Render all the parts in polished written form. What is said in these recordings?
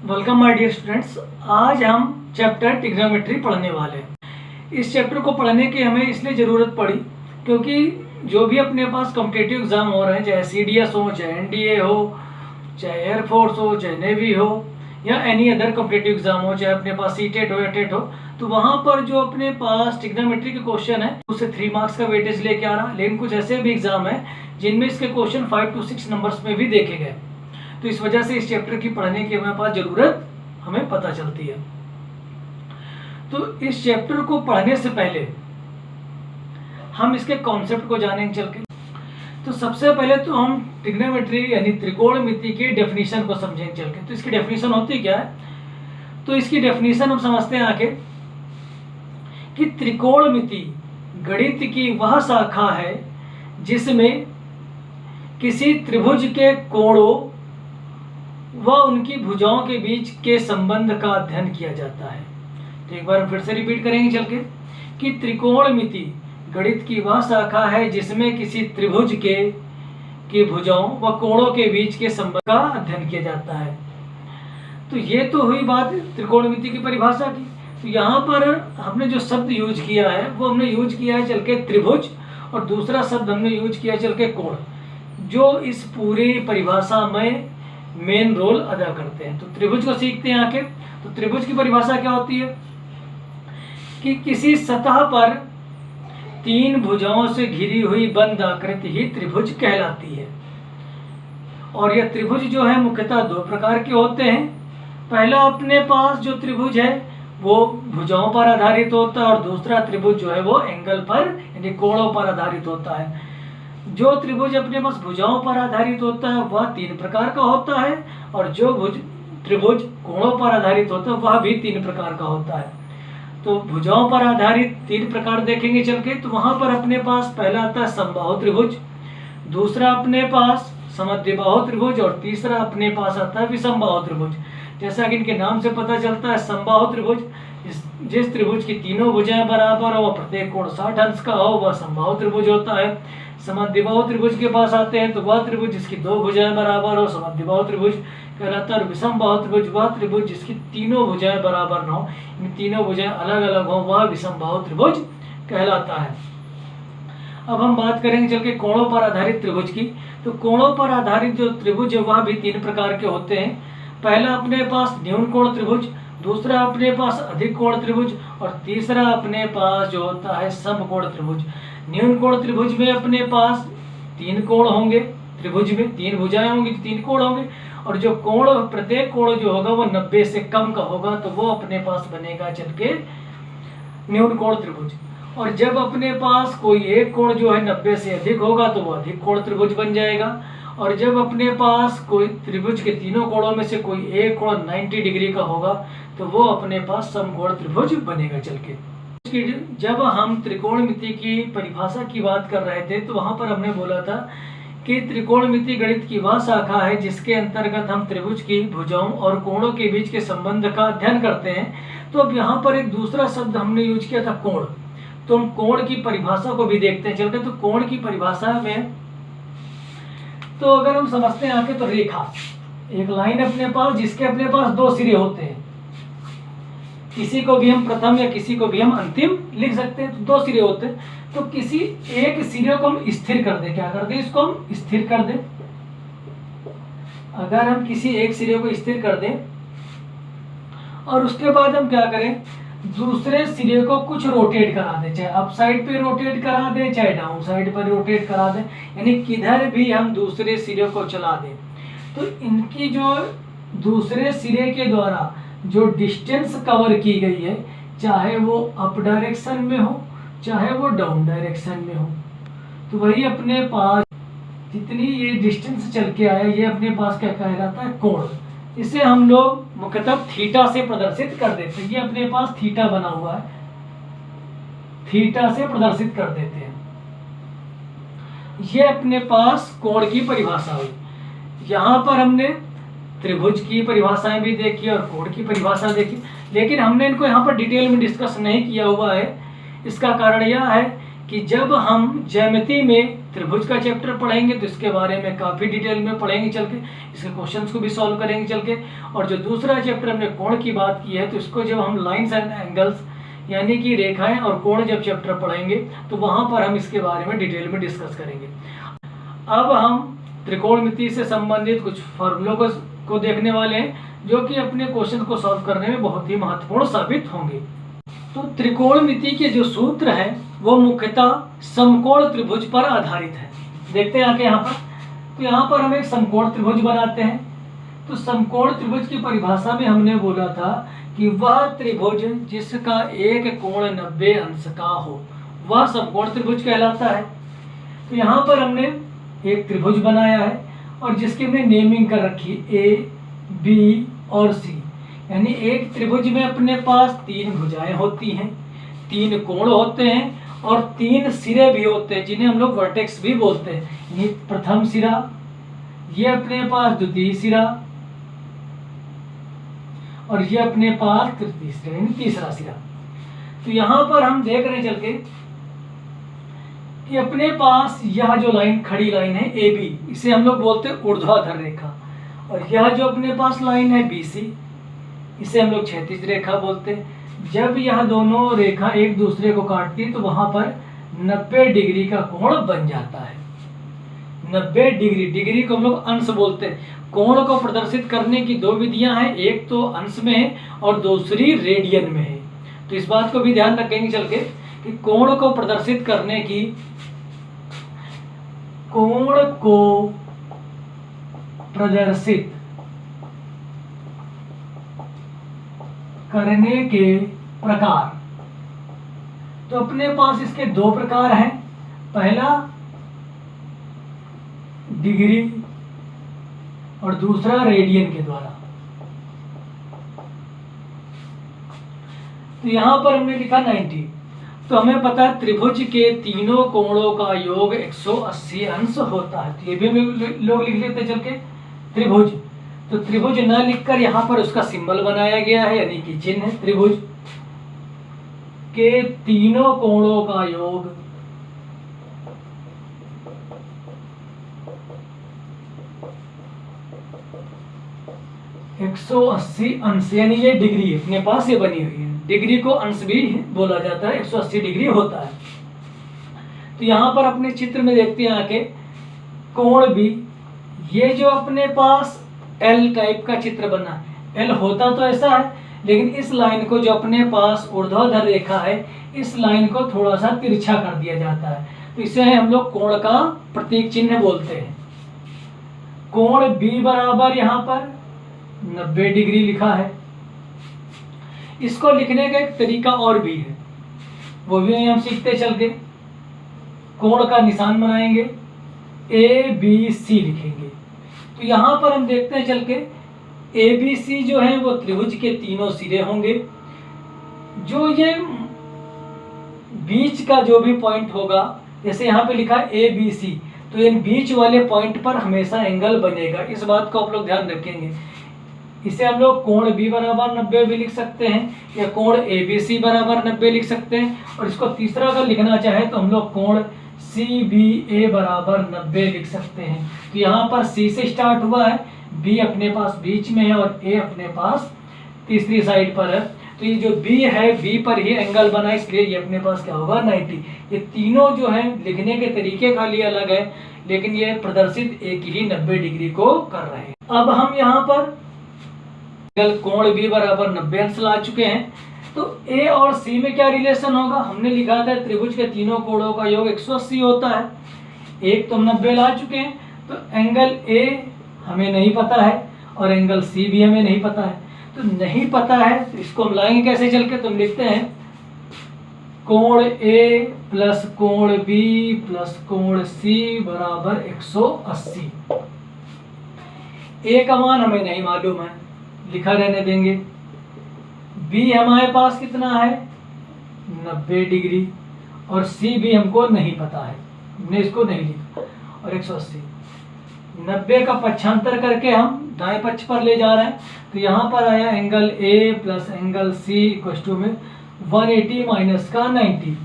Welcome my dear students. आज हम chapter trigonometry पढ़ने वाले हैं। इस चैप्टर को पढ़ने की हमें इसलिए ज़रूरत पड़ी क्योंकि जो भी अपने पास कॉम्पिटिटिव एग्ज़ाम हो रहे हैं, चाहे CDS हो, चाहे NDA हो, चाहे एयरफोर्स हो, चाहे नेवी हो या एनी अदर कॉम्पिटिटिव एग्ज़ाम हो, चाहे अपने पास CTET हो या टेट हो, तो वहाँ पर जो अपने पास ट्रिग्नोमेट्री के क्वेश्चन है उससे 3 मार्क्स का वेटेज लेके आ रहा। लेकिन कुछ ऐसे भी एग्ज़ाम है जिनमें इसके क्वेश्चन 5 to 6 नंबर्स में भी देखे गए। तो इस वजह से इस चैप्टर की पढ़ने की हमारे पास ज़रूरत हमें पता चलती है। तो इस चैप्टर को पढ़ने से पहले हम इसके कॉन्सेप्ट को जानेंगे चल के। तो सबसे पहले तो हम ट्रिग्नोमेट्री यानी त्रिकोणमिति की डेफिनेशन को समझेंगे चल के। तो इसकी डेफिनेशन होती क्या है? तो इसकी डेफिनेशन हम समझते हैं आके कि त्रिकोणमिति गणित की वह शाखा है जिसमें किसी त्रिभुज के कोणों व उनकी भुजाओं के बीच के संबंध का अध्ययन किया जाता है। तो एक बार फिर से रिपीट करेंगे चल के कि त्रिकोणमिति गणित की वह शाखा है जिसमें किसी त्रिभुज की भुजाओं व कोणों के बीच के संबंध का अध्ययन किया जाता है। तो ये तो हुई बात त्रिकोणमिति की परिभाषा की। तो यहाँ पर हमने जो शब्द यूज किया है वो हमने यूज किया है चल के त्रिभुज, और दूसरा शब्द हमने यूज किया है चल के कोण, जो इस पूरी परिभाषा में मेन रोल अदा करते हैं। तो त्रिभुज को सीखते हैं आके। तो त्रिभुज की परिभाषा क्या होती है कि किसी सतह पर 3 भुजाओं से घिरी हुई बंद आकृति ही त्रिभुज कहलाती है। और यह त्रिभुज जो है मुख्यतः 2 प्रकार के होते हैं। पहला अपने पास जो त्रिभुज है वो भुजाओं पर आधारित होता है, और दूसरा त्रिभुज जो है वो एंगल पर यानी कोणों पर आधारित होता है। जो त्रिभुज अपने पास भुजाओं पर आधारित होता है वह 3 प्रकार का होता है, और जो त्रिभुज कोणों पर आधारित होता है वह भी 3 प्रकार का होता है। तो भुजाओं पर आधारित 3 प्रकार देखेंगे चल के। तो वहां पर अपने पास पहला आता है समबाहु त्रिभुज, दूसरा अपने पास समद्विबाहु त्रिभुज, और तीसरा अपने पास आता है विषमबाहु त्रिभुज। जैसा कि इनके नाम से पता चलता है, समबाहु त्रिभुज जिस त्रिभुज की तीनों भुजाएं बराबर हो, प्रत्येक कोण 60 अंश का हो, वह समबाहु त्रिभुज होता है। समद्विबाहु त्रिभुज के पास आते हैं तो वह त्रिभुज जिसकी 2 भुजाएं बराबर हो समद्विबाहु त्रिभुज कहलाता है। और विषमबाहु त्रिभुज वह त्रिभुज जिसकी तीनों भुजाएं बराबर न हो, इन तीनों भुजाएं अलग अलग हो, वह विषमबाहु त्रिभुज कहलाता है। अब हम बात करेंगे चल के कोणों पर आधारित त्रिभुज की। तो कोणों पर आधारित जो त्रिभुज है वह भी 3 प्रकार के होते हैं। पहला अपने पास न्यून कोण त्रिभुज, दूसरा अपने पास अधिक कोण त्रिभुज, और तीसरा अपने पास जो होता है समकोण त्रिभुज। न्यून कोण त्रिभुज में अपने पास 3 कोण होंगे, त्रिभुज में 3 भुजाएं होंगी तो 3 कोण होंगे, और जो कोण प्रत्येक कोण जो होगा वो 90 से कम का होगा, तो वो अपने पास बनेगा चल के न्यून कोण त्रिभुज। और जब अपने पास कोई एक कोण जो है 90 से अधिक होगा तो वो अधिक कोण त्रिभुज बन जाएगा। और जब अपने पास कोई त्रिभुज के तीनों कोणों में से कोई एक कोण 90 डिग्री का होगा तो वो अपने पास समकोण त्रिभुज बनेगा चल के। जब हम त्रिकोणमिति की परिभाषा की बात कर रहे थे तो वहां पर हमने बोला था कि त्रिकोणमिति गणित की वह शाखा है जिसके अंतर्गत हम त्रिभुज की भुजाओं और कोणों के बीच के संबंध का अध्ययन करते हैं। तो अब यहाँ पर एक दूसरा शब्द हमने यूज किया था कोण। तो हम कोण की परिभाषा को भी देखते हैं चलते। तो कोण की परिभाषा में तो अगर हम समझते हैं आके तो रेखा, एक लाइन अपने पास जिसके अपने पास 2 सिरे होते हैं, किसी को भी हम प्रथम या किसी को भी हम अंतिम लिख सकते हैं। तो 2 सिरे होते हैं, तो किसी एक सिरे को हम स्थिर कर दें। क्या कर दें? इसको हम स्थिर कर दें। अगर हम किसी एक सिरे को स्थिर कर दें और उसके बाद हम क्या करें, दूसरे सिरे को कुछ रोटेट करा दें, चाहे अप साइड पे रोटेट करा दें चाहे डाउन साइड पर रोटेट करा दें, यानी किधर भी हम दूसरे सिरे को चला दें। तो इनकी जो दूसरे सिरे के द्वारा जो डिस्टेंस कवर की गई है, चाहे वो अप डायरेक्शन में हो चाहे वो डाउन डायरेक्शन में हो, तो वही अपने पास जितनी ये डिस्टेंस चल के आया ये अपने पास क्या कहलाता है? कोण। इसे हम लोग मुख्यतः थीटा से प्रदर्शित कर देते हैं। ये अपने पास थीटा बना हुआ है, थीटा से प्रदर्शित कर देते हैं। ये अपने पास कोण की परिभाषा हुई। यहाँ पर हमने त्रिभुज की परिभाषाएं भी देखी और कोण की परिभाषा देखी, लेकिन हमने इनको यहाँ पर डिटेल में डिस्कस नहीं किया हुआ है। इसका कारण यह है कि जब हम ज्यामिति में त्रिभुज का चैप्टर पढ़ेंगे तो इसके बारे में काफ़ी डिटेल में पढ़ेंगे चल के, इसके क्वेश्चंस को भी सॉल्व करेंगे चल के। और जो दूसरा चैप्टर हमने कोण की बात की है, तो इसको जब हम लाइन्स एंड एंगल्स यानी कि रेखाएं और कोण जब चैप्टर पढ़ेंगे तो वहाँ पर हम इसके बारे में डिटेल में डिस्कस करेंगे। अब हम त्रिकोणमिति से संबंधित कुछ फॉर्मूलों को देखने वाले हैं जो कि अपने क्वेश्चन को सॉल्व करने में बहुत ही महत्वपूर्ण साबित होंगे। तो त्रिकोणमिति के जो सूत्र है वो मुख्यतः समकोण त्रिभुज पर आधारित है। देखते हैं आगे यहाँ पर, तो यहाँ पर हम एक समकोण त्रिभुज बनाते हैं। तो समकोण त्रिभुज की परिभाषा में हमने बोला था कि वह त्रिभुज जिसका एक कोण 90 अंश का हो वह समकोण त्रिभुज कहलाता है। तो यहाँ पर हमने एक त्रिभुज बनाया है और जिसकी हमने नेमिंग कर रखी ए, बी और सी, यानी एक त्रिभुज में अपने पास 3 भुजाएं होती हैं, 3 कोण होते हैं और 3 सिरे भी होते हैं जिन्हें हम लोग वर्टेक्स भी बोलते हैं। ये प्रथम सिरा, ये अपने पास द्वितीय सिरा और ये अपने पास तृतीय सिरा यानी तीसरा सिरा। तो यहाँ पर हम देख रहे हैं चल के कि अपने पास यह जो लाइन खड़ी लाइन है ए बी, इसे हम लोग बोलते हैं ऊर्ध्वाधर रेखा, और यह जो अपने पास लाइन है बी सी, इसे हम लोग क्षैतिज रेखा बोलते हैं। जब यह दोनों रेखा एक दूसरे को काटती है तो वहां पर 90 डिग्री का कोण बन जाता है। 90 डिग्री, डिग्री को हम लोग अंश बोलते हैं। कोण को प्रदर्शित करने की 2 विधियां हैं, एक तो अंश में है और दूसरी रेडियन में है। तो इस बात को भी ध्यान रखेंगे चल के कि कोण को प्रदर्शित करने की, कोण को प्रदर्शित करने के प्रकार, तो अपने पास इसके 2 प्रकार हैं। पहला डिग्री और दूसरा रेडियन के द्वारा। तो यहां पर हमने लिखा 90। तो हमें पता है त्रिभुज के तीनों कोणों का योग 180 अंश होता है। तो ये भी हम लोग लिख लेते हैं चल के त्रिभुज। तो त्रिभुज न लिखकर यहाँ पर उसका सिंबल बनाया गया है यानी कि चिन्ह। त्रिभुज के तीनों कोणों का योग 180 अंश, यानी ये डिग्री है अपने पास ये बनी हुई है। डिग्री को अंश भी बोला जाता है, 180 डिग्री होता है। तो यहाँ पर अपने चित्र में देखते हैं आके कोण भी, ये जो अपने पास एल टाइप का चित्र बना है, एल होता तो ऐसा है लेकिन इस लाइन को जो अपने पास ऊर्ध्वाधर रेखा है इस लाइन को थोड़ा सा तिरछा कर दिया जाता है, तो इसे हम लोग कोण का प्रतीक चिन्ह बोलते हैं। कोण बी बराबर यहाँ पर 90 डिग्री लिखा है। इसको लिखने का एक तरीका और भी है, वो भी हम सीखते चल के। कोण का निशान बनाएंगे, ए बी सी लिखेंगे। तो यहाँ पर हम देखते हैं चल के ए बी सी जो है वो त्रिभुज के तीनों सिरे होंगे। जो ये बीच का जो भी पॉइंट होगा, जैसे यहाँ पे लिखा है ए बी सी, तो इन बीच वाले पॉइंट पर हमेशा एंगल बनेगा। इस बात को आप लोग ध्यान रखेंगे। इसे हम लोग कोण बी बराबर 90 भी लिख सकते हैं या कोण ए बी सी बराबर 90 लिख सकते हैं। और इसको तीसरा अगर लिखना चाहे तो हम लोग कोण सी बी ए बराबर 90 लिख सकते हैं। तो यहाँ पर सी से स्टार्ट हुआ है, बी अपने पास बीच में है और ए अपने पास तीसरी साइड पर है। तो ये जो बी है, बी पर ही एंगल बना, इसलिए ये अपने पास क्या होगा 90। ये तीनों जो है लिखने के तरीके खाली अलग है लेकिन ये प्रदर्शित एक ही 90 डिग्री को कर रहे हैं। अब हम यहाँ पर कोण बी बराबर 90 अंश ला चुके हैं। तो ए और सी में क्या रिलेशन होगा, हमने लिखा था त्रिभुज के तीनों कोणों का योग 180 होता है। एक तो हम 90 ला चुके हैं, तो एंगल ए हमें नहीं पता है और एंगल सी भी हमें नहीं पता है। तो नहीं पता है तो इसको हम लाएंगे कैसे चल के, तो हम लिखते हैं कोण ए प्लस कोण बी प्लस कोण सी बराबर 180। ए का मान हमें नहीं मालूम है, लिखा रहने देंगे। बी हमारे पास कितना है 90 डिग्री और सी भी हमको नहीं पता है, हमने इसको नहीं लिखा। और 180 90 का पक्षांतर करके हम दाएं पक्ष पर ले जा रहे हैं। तो यहाँ पर आया angle A plus angle C equal to में 180 माइनस का 90।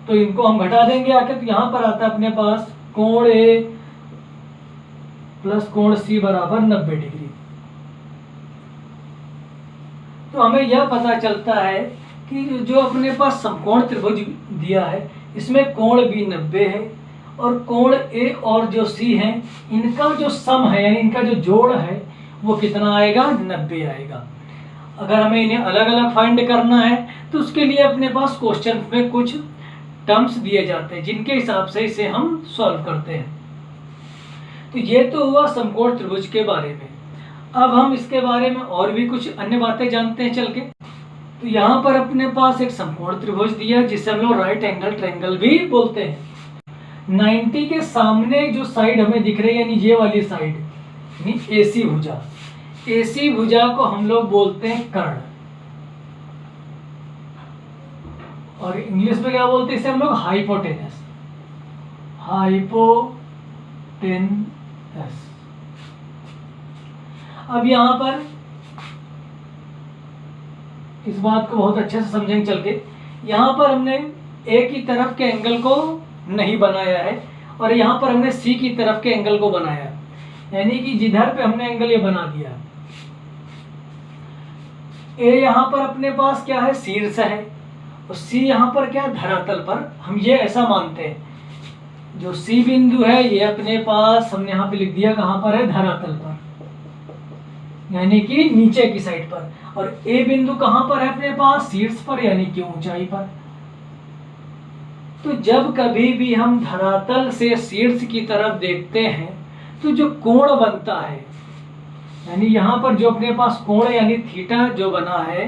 तो इनको हम घटा देंगे आके, तो यहाँ पर आता है अपने पास कोण ए प्लस कोण सी बराबर 90 डिग्री। तो हमें यह पता चलता है कि जो अपने पास समकोण त्रिभुज दिया है इसमें कोण भी 90 है, और कोण ए और जो सी है इनका जो सम है यानी इनका जो जोड़ है वो कितना आएगा, 90 आएगा। अगर हमें इन्हें अलग अलग फाइंड करना है तो उसके लिए अपने पास क्वेश्चन में कुछ टर्म्स दिए जाते हैं जिनके हिसाब से इसे हम सॉल्व करते हैं। तो ये तो हुआ समकोण त्रिभुज के बारे में। अब हम इसके बारे में और भी कुछ अन्य बातें जानते हैं चल के। तो यहाँ पर अपने पास एक समकोण त्रिभुज दिया है जिसे हम लोग राइट एंगल ट्रायंगल भी बोलते हैं। 90 के सामने जो साइड हमें दिख रही है यानी ये वाली साइड यानी AC भुजा, AC भुजा को हम लोग बोलते हैं कर्ण, और इंग्लिश में क्या बोलते हैं इसे हम लोग हाइपोटेनस, हाइपोटेनस। अब यहाँ पर इस बात को बहुत अच्छे से समझेंगे चल के। यहाँ पर हमने ए की तरफ के एंगल को नहीं बनाया है और यहाँ पर हमने सी की तरफ के एंगल को बनाया, यानी कि जिधर पे हमने एंगल ये बना दिया। ए यहाँ पर अपने पास क्या है, शीर्ष है, और सी यहाँ पर क्या है, धरातल पर। हम ये ऐसा मानते हैं जो सी बिंदु है ये अपने पास हमने यहाँ पे लिख दिया कहाँ पर है, धरातल पर, यानी कि नीचे की साइड पर। और ए बिंदु कहाँ पर है अपने पास, शीर्ष पर यानी कि ऊंचाई पर। तो जब कभी भी हम धरातल से शीर्ष की तरफ देखते हैं तो जो कोण बनता है यानी यहाँ पर जो अपने पास कोण यानी थीटा जो बना है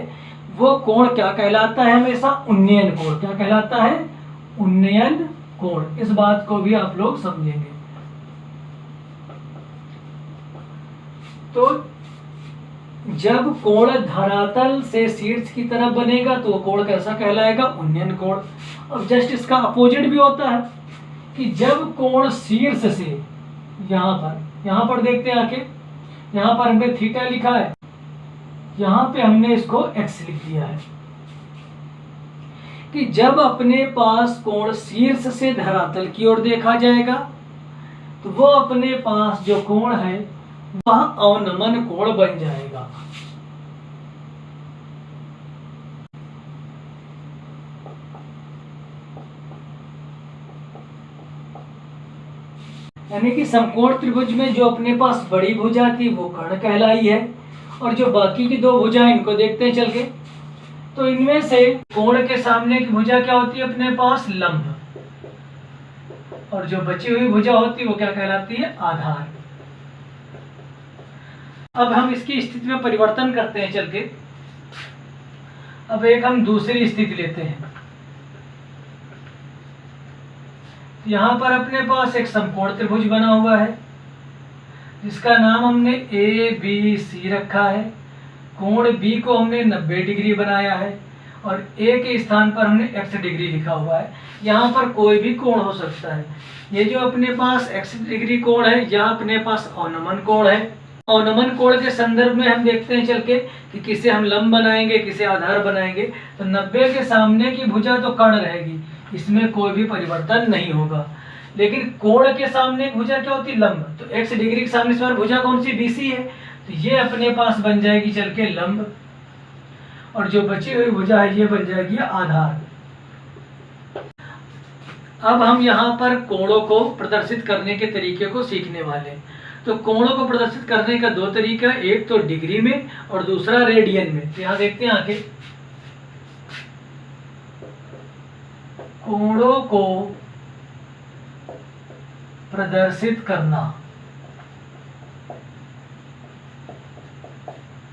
वो कोण क्या कहलाता है, हमेशा उन्नयन कोण। क्या कहलाता है, उन्नयन कोण। इस बात को भी आप लोग समझेंगे। तो जब कोण धरातल से शीर्ष की तरफ बनेगा तो वो कोण कैसा कहलाएगा, उन्नयन कोण। अब जस्ट इसका अपोजिट भी होता है कि जब कोण शीर्ष से यहाँ पर देखते हैं आके, यहाँ पर हमने थीटा लिखा है, यहाँ पे हमने इसको x लिख दिया है, कि जब अपने पास कोण शीर्ष से धरातल की ओर देखा जाएगा तो वो अपने पास जो कोण है वह अवनमन कोण बन जाएगा। यानी कि समकोण त्रिभुज में जो अपने पास बड़ी भुजा थी वो कर्ण कहलाई है, और जो बाकी की दो भुजा इनको देखते हैं चल के। तो इनमें से कोण के सामने की भुजा क्या होती है अपने पास, लंब, और जो बची हुई भुजा होती है वो क्या कहलाती है, आधार। अब हम इसकी स्थिति में परिवर्तन करते हैं चल के। अब एक हम दूसरी स्थिति लेते हैं। यहाँ पर अपने पास एक समकोण त्रिभुज बना हुआ है जिसका नाम हमने ABC रखा है। कोण B को हमने 90 डिग्री बनाया है और A के स्थान पर हमने x डिग्री लिखा हुआ है। यहाँ पर कोई भी कोण हो सकता है। ये जो अपने पास x डिग्री कोण है यह अपने पास अवनमन कोण है। अवनमन कोण के संदर्भ में हम देखते हैं चल के कि किसे हम लंब बनाएंगे, किसे आधार बनाएंगे। तो 90 के सामने की भुजा तो कर्ण रहेगी, इसमें कोई भी परिवर्तन नहीं होगा। लेकिन कोण के सामने भुजा क्या होती है, लंब। तो x डिग्री के सामने इस बार भुजा कौन सी, BC है, तो ये अपने पास बन जाएगी चल के लंब, और जो बची हुई भुजा है ये बन जाएगी आधार। अब हम यहाँ पर कोणों को प्रदर्शित करने के तरीके को सीखने वाले हैं। तो कोणों को प्रदर्शित करने का दो तरीका, एक तो डिग्री में और दूसरा रेडियन में। तो यहाँ देखते हैं आगे, कोणों को प्रदर्शित करना।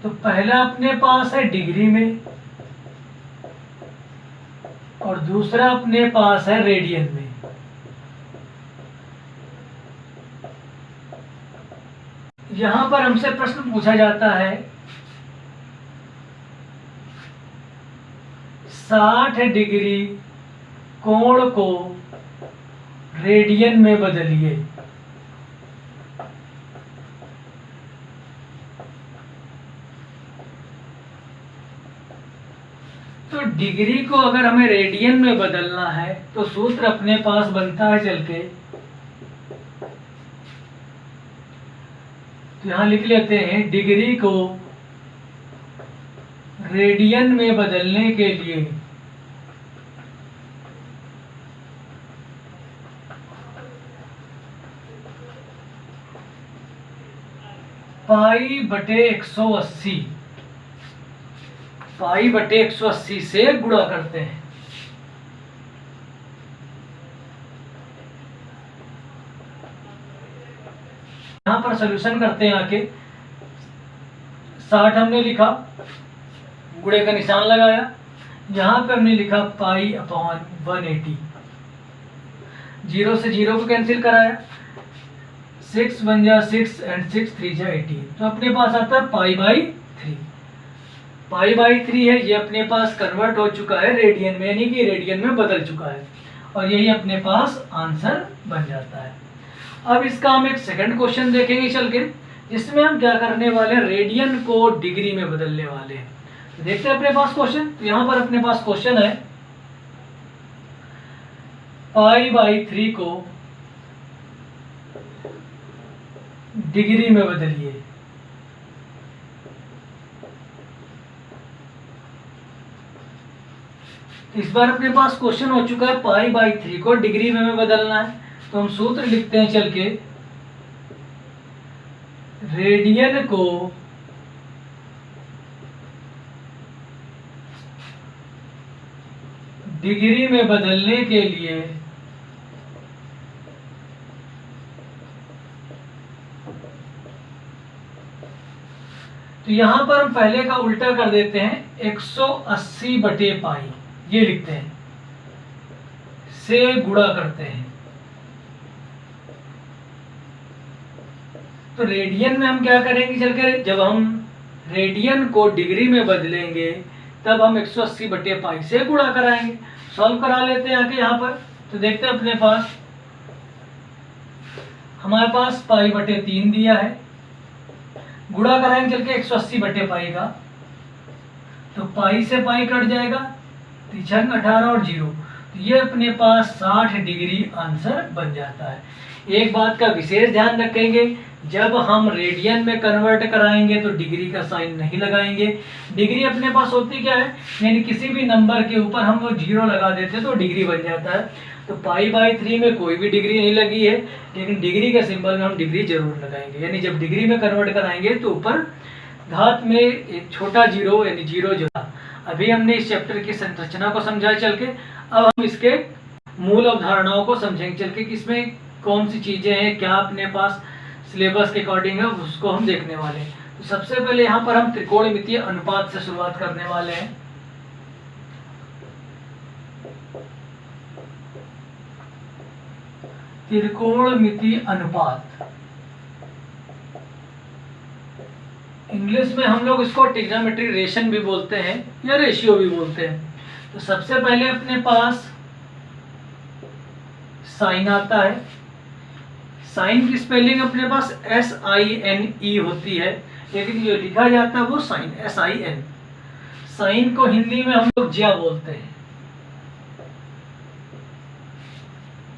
तो पहला अपने पास है डिग्री में और दूसरा अपने पास है रेडियन में। यहां पर हमसे प्रश्न पूछा जाता है 60 डिग्री कोण को रेडियन में बदलिए। तो डिग्री को अगर हमें रेडियन में बदलना है तो सूत्र अपने पास बनता है चल के, तो यहां लिख लेते हैं डिग्री को रेडियन में बदलने के लिए पाई बटे 180 से गुणा करते हैं। यहां पर सॉल्यूशन करते हैं आके, 60 हमने लिखा, गुणे का निशान लगाया, यहां पे हमने लिखा पाई अपॉन 180, 0 से 0 को कैंसिल कराया, 6 बन जा 6 एंड 6 3 जा 18, तो अपने पास आता है पाई बाई 3। पाई बाई 3 है, ये अपने पास कन्वर्ट हो चुका है रेडियन में, यानी कि रेडियन में बदल चुका है, और यही अपने पास आंसर बन जाता है। अब इसका हम एक सेकंड क्वेश्चन देखेंगे चल के, जिसमें हम क्या करने वाले हैं, रेडियन को डिग्री में बदलने वाले हैं। तो देखते हैं अपने पास क्वेश्चन। तो यहाँ पर अपने पास क्वेश्चन है पाई बाई 3 को डिग्री में बदलिए। इस बार अपने पास क्वेश्चन हो चुका है पाई बाई 3 को डिग्री में हमें बदलना है, तो हम सूत्र लिखते हैं चल के, रेडियन को डिग्री में बदलने के लिए तो यहां पर हम पहले का उल्टा कर देते हैं, 180 बटे पाई ये लिखते हैं, से गुणा करते हैं। तो रेडियन में हम क्या करेंगे चल के, जब हम रेडियन को डिग्री में बदलेंगे तब हम 180 बटे पाई से गुणा कराएंगे। सॉल्व करा लेते हैं आके यहाँ पर, तो देखते हैं अपने पास, हमारे पास पाई बटे 3 दिया है, गुणा कराएंगे चल के 180 बटे पाई का, तो पाई से पाई कट जाएगा, 3 18 और 0, तो ये अपने पास 60 डिग्री आंसर बन जाता है। एक बात का विशेष ध्यान रखेंगे, जब हम रेडियन में कन्वर्ट कराएंगे तो डिग्री का साइन नहीं लगाएंगे। डिग्री अपने पास होती क्या है, यानी किसी भी नंबर के ऊपर हम वो 0 लगा देते हैं तो डिग्री बन जाता है। तो पाई बाई 3 में कोई भी डिग्री नहीं लगी है, लेकिन डिग्री के सिंबल में हम डिग्री जरूर लगाएंगे, यानी जब डिग्री में कन्वर्ट कराएंगे तो ऊपर घात में एक छोटा 0 यानी 0 जोड़ा। अभी हमने इस चैप्टर की संरचना को समझा चल के, अब हम इसके मूल अवधारणाओं को समझेंगे चल के, किसमें कौन सी चीजें हैं, क्या अपने पास सिलेबस के अकॉर्डिंग है, उसको हम देखने वाले हैं। तो सबसे पहले यहाँ पर हम त्रिकोणमितीय अनुपात से शुरुआत करने वाले हैं। त्रिकोणमितीय अनुपात, इंग्लिश में हम लोग इसको ट्रिग्नोमेट्रिक रेशन भी बोलते हैं या रेशियो भी बोलते हैं। तो सबसे पहले अपने पास साइन आता है, साइन की स्पेलिंग अपने पास SINE होती है, लेकिन जो लिखा जाता है वो साइन SIN। साइन को हिंदी में हम लोग ज्या बोलते हैं।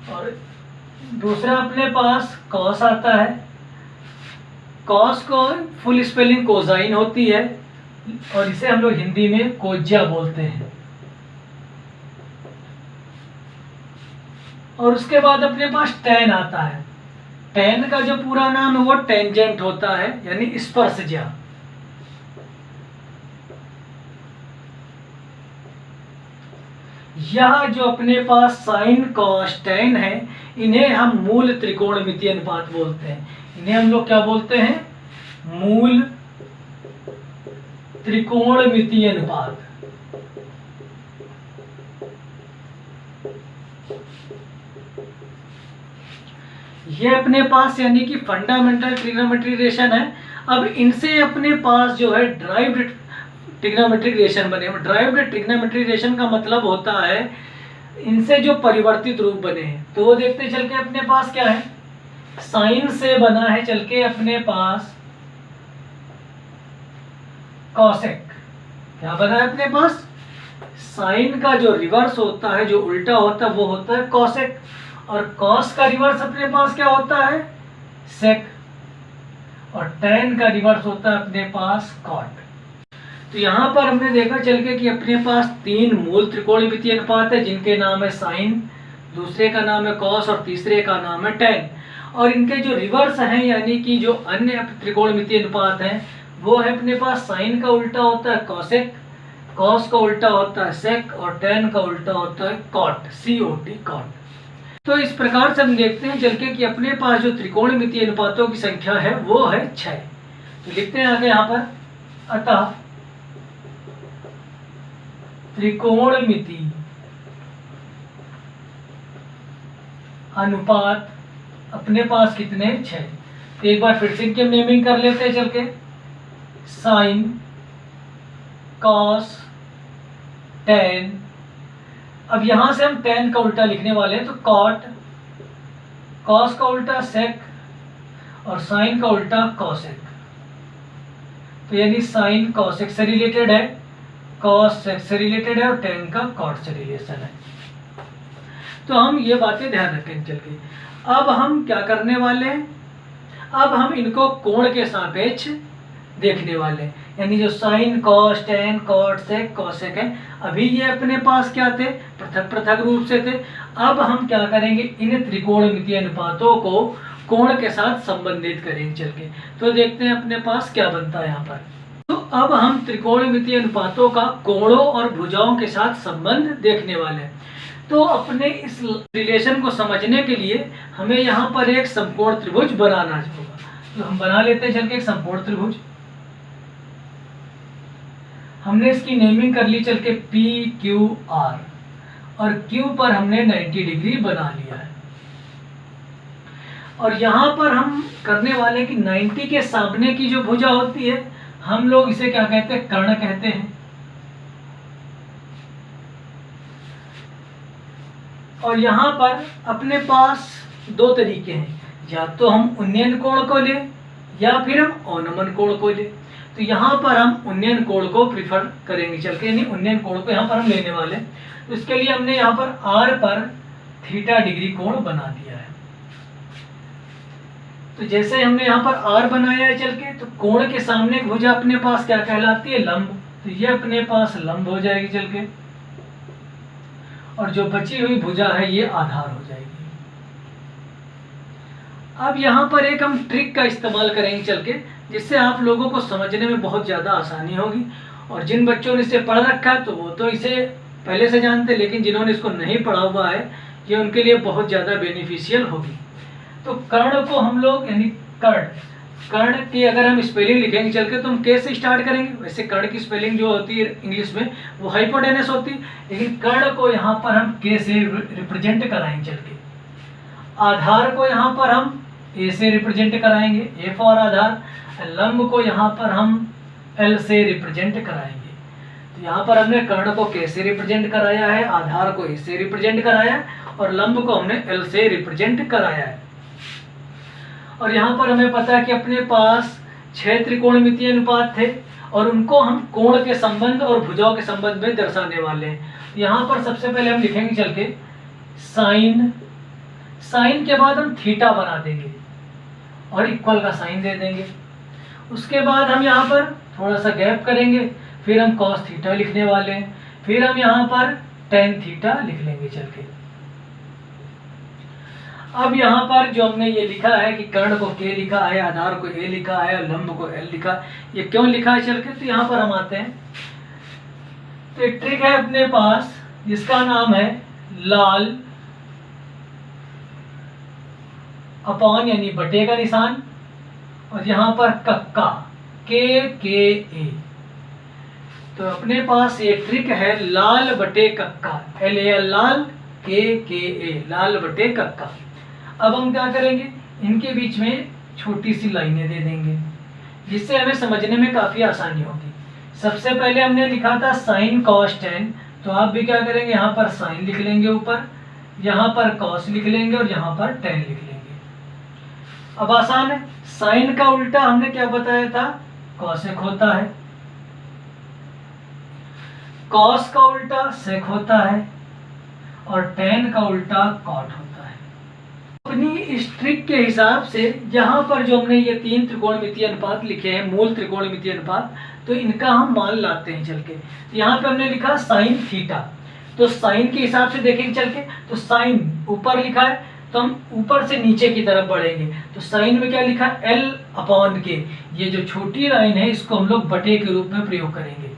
और दूसरा अपने पास कॉस आता है, कॉस को फुल स्पेलिंग कोसाइन होती है, और इसे हम लोग हिंदी में कोज्या बोलते हैं। और उसके बाद अपने पास टेन आता है, टेन का जो पूरा नाम है वो टेंजेंट होता है, यानी स्पर्शज्या। यह जो अपने पास साइन कॉस टेन है, इन्हें हम मूल त्रिकोणमितीय अनुपात बोलते हैं। इन्हें हम लोग क्या बोलते हैं, मूल त्रिकोणमितीय अनुपात। ये अपने पास यानी कि फंडामेंटल ट्रिग्नोमेट्रिक रेशन है। अब इनसे अपने पास जो है ड्राइव्ड ट्रिग्नोमेट्रिक रेशन बने। ड्राइव्ड ट्रिग्नोमेट्रिक रेशन का मतलब होता है इनसे जो परिवर्तित रूप बने हैं। तो वो देखते चल के अपने पास क्या है, साइन से बना है चल के अपने पास कॉसेक। क्या बना है अपने पास, साइन का जो रिवर्स होता है, जो उल्टा होता है, वो होता है कॉसेक, और कॉस का रिवर्स अपने पास क्या होता है, सेक, और टेन का रिवर्स होता है अपने पास कॉट। तो यहाँ पर हमने देखा चल के कि अपने पास तीन मूल त्रिकोणमितीय अनुपात है, जिनके नाम है साइन, दूसरे का नाम है कॉस और तीसरे का नाम है टेन। और इनके जो रिवर्स हैं, यानी कि जो अन्य त्रिकोणमितीय अनुपात हैं, वो है अपने पास साइन का उल्टा होता है कॉसेक, कॉस का उल्टा होता है सेक, और टेन का उल्टा होता है कॉट, COT, कॉट। तो इस प्रकार से हम देखते हैं चल के कि अपने पास जो त्रिकोणमितीय अनुपातों की संख्या है वो है 6। तो लिखते हैं आगे यहाँ पर, अतः त्रिकोणमितीय अनुपात अपने पास कितने, 6। तो एक बार फिर से इनकी हम नेमिंग कर लेते हैं चल के, साइन, कॉस, टेन। अब यहां से हम टेन का उल्टा लिखने वाले हैं, तो कॉट, कॉस का उल्टा सेक, और साइन का उल्टा कॉसेक। तो यानी साइन कॉसेक से रिलेटेड है, कॉस सेक से रिलेटेड है, और टेन का कॉट से रिलेशन है। तो हम ये बातें ध्यान रखें चल के। अब हम क्या करने वाले हैं, अब हम इनको कोण के सापेक्ष देखने वाले हैं, यानी जो साइन, कॉस, टेन, कॉट, सेक, कॉसेक है, अभी ये अपने पास क्या थे, पृथक पृथक रूप से थे। अब हम क्या करेंगे, इन त्रिकोणमितीय अनुपातों को कोण के साथ संबंधित करेंगे चल के। तो देखते हैं अपने पास क्या बनता है यहाँ पर। तो अब हम त्रिकोणमितीय अनुपातों का कोणों और भुजाओं के साथ संबंध देखने वाले हैं। तो अपने इस रिलेशन को समझने के लिए हमें यहाँ पर एक समकोण त्रिभुज बनाना होगा। तो हम बना लेते हैं चल के एक समकोण त्रिभुज। हमने इसकी नेमिंग कर ली चल के PQR, और Q पर हमने 90 डिग्री बना लिया है। और यहाँ पर हम करने वाले कि 90 के सामने की जो भुजा होती है, हम लोग इसे क्या कहते हैं, कर्ण कहते हैं। और यहाँ पर अपने पास दो तरीके हैं, या तो हम उन्नयन कोण को लें या फिर हम अवनमन कोण को लें। तो यहाँ पर हम उन्नयन कोण को प्रिफर करेंगे चल के, यानी उन्नयन कोण को यहाँ पर हम लेने वाले हैं। तो इसके लिए हमने यहाँ पर R पर थीटा डिग्री कोण बना दिया है। तो जैसे हमने यहाँ पर R बनाया है चल के, तो कोण के सामने भुजा अपने पास क्या कहलाती है, लंब। तो ये अपने पास लंब हो जाएगी चल के, और जो बची हुई भुजा है ये आधार हो जाएगी। अब यहाँ पर एक हम ट्रिक का इस्तेमाल करेंगे चल के, जिससे आप लोगों को समझने में बहुत ज़्यादा आसानी होगी। और जिन बच्चों ने इसे पढ़ रखा है तो वो तो इसे पहले से जानते, लेकिन जिन्होंने इसको नहीं पढ़ा हुआ है, ये उनके लिए बहुत ज़्यादा बेनिफिशियल होगी। तो कर्ण को हम लोग, यानी कर्ण की अगर हम स्पेलिंग लिखेंगे चल के, तो हम के से स्टार्ट करेंगे। वैसे कर्ण की स्पेलिंग जो होती है इंग्लिश में वो हाइपोटेनस होती है, लेकिन कर्ण को यहाँ पर हम के से रिप्रेजेंट कराएंगे चल के। आधार को यहाँ पर हम ए से रिप्रेजेंट कराएंगे, ए फॉर आधार। लंब को यहाँ पर हम एल से रिप्रेजेंट कराएंगे। तो यहाँ पर हमने कर्ण को के से रिप्रेजेंट कराया है, आधार को ए से रिप्रेजेंट कराया है, और लंब को हमने एल से रिप्रेजेंट कराया है। और यहाँ पर हमें पता है कि अपने पास 6 त्रिकोणमितीय अनुपात थे, और उनको हम कोण के संबंध और भुजाओं के संबंध में दर्शाने वाले हैं। यहाँ पर सबसे पहले हम लिखेंगे चल के साइन, साइन के बाद हम थीटा बना देंगे और इक्वल का साइन दे देंगे। उसके बाद हम यहाँ पर थोड़ा सा गैप करेंगे, फिर हम कॉस थीटा लिखने वाले हैं, फिर हम यहाँ पर टेन थीटा लिख लेंगे चल के। अब यहाँ पर जो हमने ये लिखा है कि कर्ण को के लिखा है, आधार को ए लिखा है, और लंब को एल लिखा है, ये क्यों लिखा है चल के, तो यहाँ पर हम आते हैं। तो एक ट्रिक है अपने पास जिसका नाम है लाल अपॉन, यानी बटे का निशान, और यहाँ पर कक्का के ए। तो अपने पास ये ट्रिक है लाल बटे कक्का, LAL लाल, के ए, लाल बटे कक्का। अब हम क्या करेंगे, इनके बीच में छोटी सी लाइनें दे देंगे, जिससे हमें समझने में काफ़ी आसानी होगी। सबसे पहले हमने लिखा था साइन कॉस टेन, तो आप भी क्या करेंगे, यहाँ पर साइन लिख लेंगे ऊपर, यहाँ पर कॉस लिख लेंगे, और यहाँ पर टेन लिख लेंगे। अब आसान है, साइन का उल्टा हमने क्या बताया था, कॉसेक होता है। कॉस का उल्टा सेक होता है और टेन का उल्टा कॉट होता है। अपनी इस ट्रिक के हिसाब से यहाँ पर जो हमने ये 3 त्रिकोणमितीय अनुपात लिखे हैं, मूल त्रिकोणमितीय अनुपात, तो इनका हम मान लाते हैं चल के। तो यहाँ पे हमने लिखा साइन थीटा, तो साइन के हिसाब से देखेंगे चल के, तो साइन ऊपर लिखा है तो हम ऊपर से नीचे की तरफ बढ़ेंगे, तो साइन में क्या लिखा है L अपॉन के, ये जो छोटी लाइन है इसको हम लोग बटे के रूप में प्रयोग करेंगे।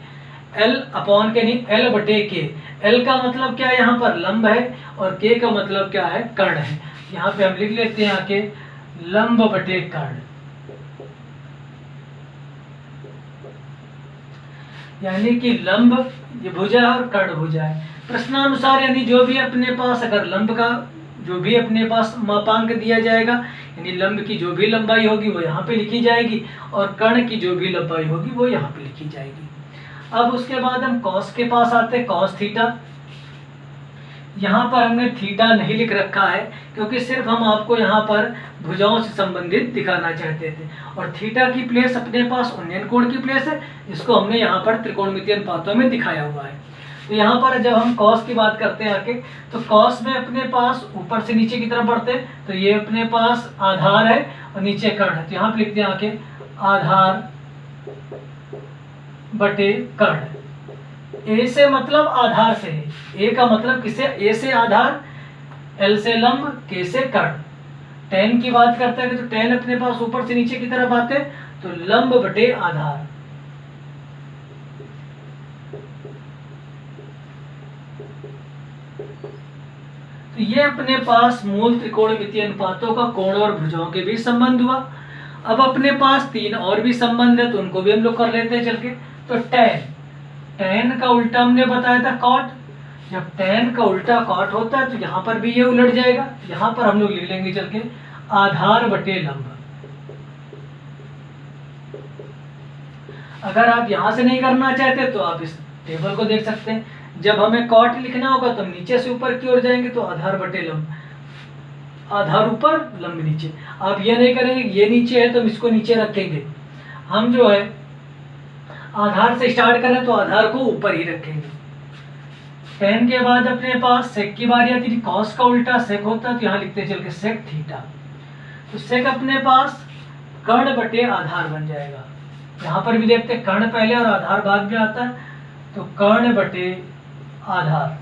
L अपॉन के नहीं, L बटे के। L का मतलब क्या है, यहाँ पर लंब है, और K का मतलब क्या है, कर्ण है। यहाँ पे हम लिख लेते हैं आके लंब बटे कर्ण, यानी कि लंब ये भुजा है और कर्ण भुजा है। प्रश्नानुसार यानी जो भी अपने पास अगर लंब का जो भी अपने पास मापांक दिया जाएगा, यानी लंब की जो भी लंबाई होगी वो यहाँ पे लिखी जाएगी, और कर्ण की जो भी लंबाई होगी वो यहाँ पे लिखी जाएगी। अब उसके बाद हम कॉस के पास आते हैं, कॉस थीटा। यहाँ पर हमने थीटा नहीं लिख रखा है क्योंकि सिर्फ हम आपको यहाँ पर भुजाओं से संबंधित दिखाना चाहते थे, और थीटा की प्लेस अपने पास उन्नयन कोण की प्लेस है, इसको हमने यहाँ पर त्रिकोणमितीय अनुपातों में दिखाया हुआ है। तो यहाँ पर जब हम कॉस की बात करते हैं आके, तो कॉस में अपने पास ऊपर से नीचे की तरफ बढ़ते हैं, तो ये अपने पास आधार है और नीचे कर्ण है, तो यहाँ पे लिखते हैं आके आधार बटे कर्ण। ए से मतलब आधार से है, ए का मतलब किसे, ए से आधार, एल से लंब, के से कर्ण। टेन की बात करते हैं तो टेन अपने पास ऊपर से नीचे की तरफ आते हैं, तो लंब बटे आधार। तो ये अपने पास मूल त्रिकोणमितीय अनुपातों का कोण और भुजाओं के बीच संबंध हुआ। अब अपने पास 3 और भी संबंध है, तो उनको भी हम लोग कर लेते हैं चल के। तो टेन का उल्टा हमने बताया था कॉट, जब टेन का उल्टा कॉट होता है तो यहाँ पर भी ये उलट जाएगा, यहाँ पर हम लोग लिख लेंगे चल के आधार बटे लंब। अगर आप यहाँ से नहीं करना चाहते तो आप इस टेबल को देख सकते हैं, जब हमें कॉट लिखना होगा तो हम नीचे से ऊपर की ओर जाएंगे, तो आधार बटे लंब, आधार ऊपर लंब नीचे। आप ये नहीं करेंगे ये नीचे है तो हम इसको नीचे रखेंगे, हम जो है आधार से स्टार्ट करें तो आधार को ऊपर ही रखेंगे। टेन के बाद अपने पास सेक की बारी आती है, कॉस का उल्टा सेक होता है, तो यहाँ लिखते चल के सेक थीटा। तो सेक अपने पास कर्ण बटे आधार बन जाएगा। यहाँ पर भी देखते हैं कर्ण पहले और आधार बाद में आता है, तो कर्ण बटे आधार।